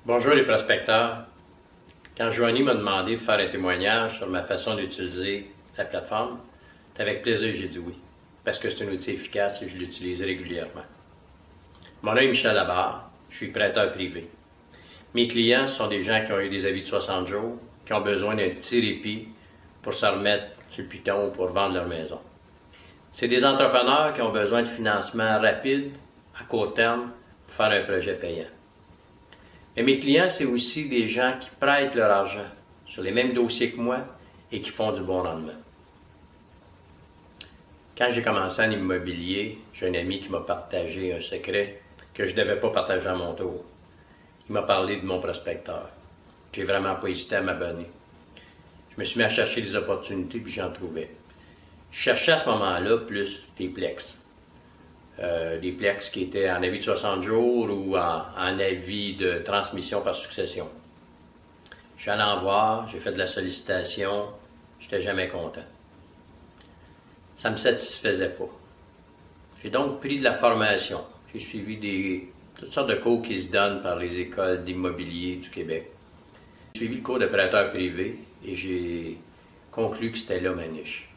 Bonjour les prospecteurs. Quand Joanie m'a demandé de faire un témoignage sur ma façon d'utiliser la plateforme, c'est avec plaisir que j'ai dit oui, parce que c'est un outil efficace et je l'utilise régulièrement. Mon nom est Michel Labarre, je suis prêteur privé. Mes clients sont des gens qui ont eu des avis de 60 jours, qui ont besoin d'un petit répit pour se remettre sur le piton ou pour vendre leur maison. C'est des entrepreneurs qui ont besoin de financement rapide, à court terme, pour faire un projet payant. Mais mes clients, c'est aussi des gens qui prêtent leur argent sur les mêmes dossiers que moi et qui font du bon rendement. Quand j'ai commencé en immobilier, j'ai un ami qui m'a partagé un secret que je ne devais pas partager à mon tour. Il m'a parlé de mon prospecteur. J'ai vraiment pas hésité à m'abonner. Je me suis mis à chercher des opportunités puis j'en trouvais. Je cherchais à ce moment-là plus des plex. Des plex qui étaient en avis de 60 jours ou en avis de transmission par succession. Je suis allé en voir, j'ai fait de la sollicitation, j'étais jamais content. Ça ne me satisfaisait pas. J'ai donc pris de la formation. J'ai suivi toutes sortes de cours qui se donnent par les écoles d'immobilier du Québec. J'ai suivi le cours de prêteur privé et j'ai conclu que c'était là ma niche.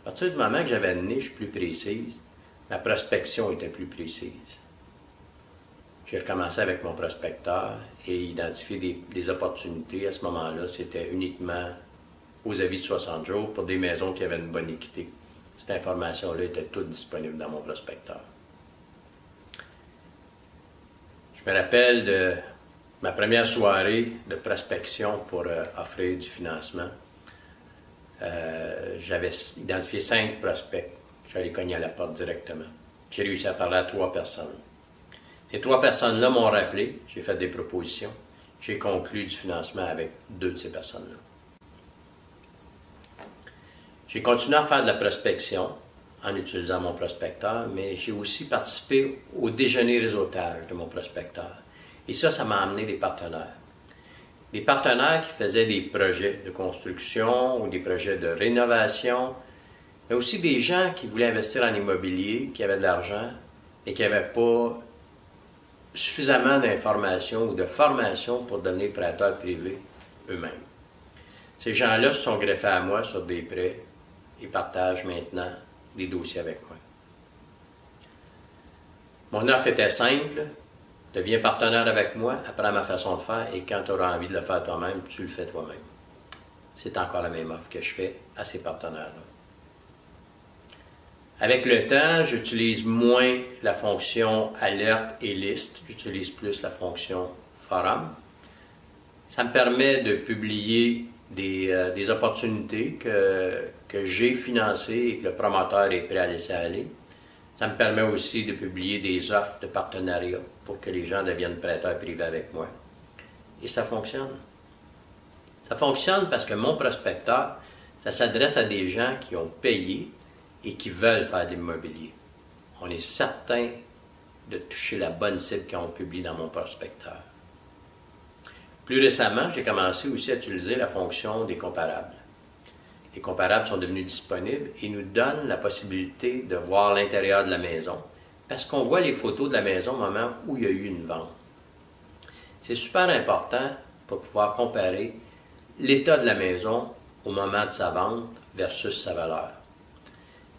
À partir du moment que j'avais une niche plus précise, ma prospection était plus précise. J'ai recommencé avec mon prospecteur et identifié des opportunités. À ce moment-là, c'était uniquement aux avis de 60 jours pour des maisons qui avaient une bonne équité. Cette information-là était toute disponible dans mon prospecteur. Je me rappelle de ma première soirée de prospection pour offrir du financement. J'avais identifié 5 prospects. J'allais cogner à la porte directement. J'ai réussi à parler à 3 personnes. Ces 3 personnes-là m'ont rappelé, j'ai fait des propositions, j'ai conclu du financement avec 2 de ces personnes-là. J'ai continué à faire de la prospection en utilisant mon prospecteur, mais j'ai aussi participé au déjeuner réseautage de mon prospecteur. Et ça m'a amené des partenaires. Des partenaires qui faisaient des projets de construction ou des projets de rénovation, mais aussi des gens qui voulaient investir en immobilier, qui avaient de l'argent et qui n'avaient pas suffisamment d'informations ou de formation pour devenir prêteurs privés eux-mêmes. Ces gens-là se sont greffés à moi sur des prêts et partagent maintenant des dossiers avec moi. Mon offre était simple, deviens partenaire avec moi, apprends ma façon de faire et quand tu auras envie de le faire toi-même, tu le fais toi-même. C'est encore la même offre que je fais à ces partenaires-là. Avec le temps, j'utilise moins la fonction alerte et liste, j'utilise plus la fonction forum. Ça me permet de publier des opportunités que j'ai financées et que le promoteur est prêt à laisser aller. Ça me permet aussi de publier des offres de partenariat pour que les gens deviennent prêteurs privés avec moi. Et ça fonctionne. Ça fonctionne parce que mon prospecteur, ça s'adresse à des gens qui ont payé et qui veulent faire de l'immobilier. On est certain de toucher la bonne cible quand on publie dans mon prospecteur. Plus récemment, j'ai commencé aussi à utiliser la fonction des comparables. Les comparables sont devenus disponibles et nous donnent la possibilité de voir l'intérieur de la maison parce qu'on voit les photos de la maison au moment où il y a eu une vente. C'est super important pour pouvoir comparer l'état de la maison au moment de sa vente versus sa valeur.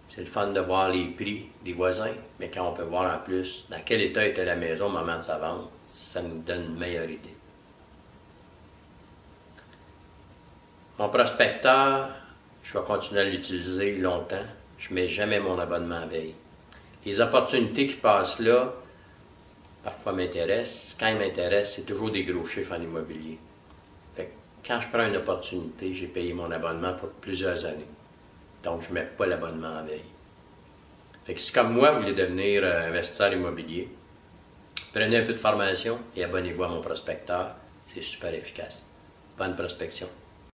C'est le fun de voir les prix des voisins, mais quand on peut voir en plus dans quel état était la maison au moment de sa vente, ça nous donne une meilleure idée. Mon prospecteur, je vais continuer à l'utiliser longtemps. Je ne mets jamais mon abonnement à veille. Les opportunités qui passent là, parfois m'intéressent. Quand ils m'intéressent, c'est toujours des gros chiffres en immobilier. Fait que quand je prends une opportunité, j'ai payé mon abonnement pour plusieurs années. Donc, je ne mets pas l'abonnement à veille. Fait que si comme moi, vous voulez devenir investisseur immobilier, prenez un peu de formation et abonnez-vous à mon prospecteur. C'est super efficace. Bonne prospection.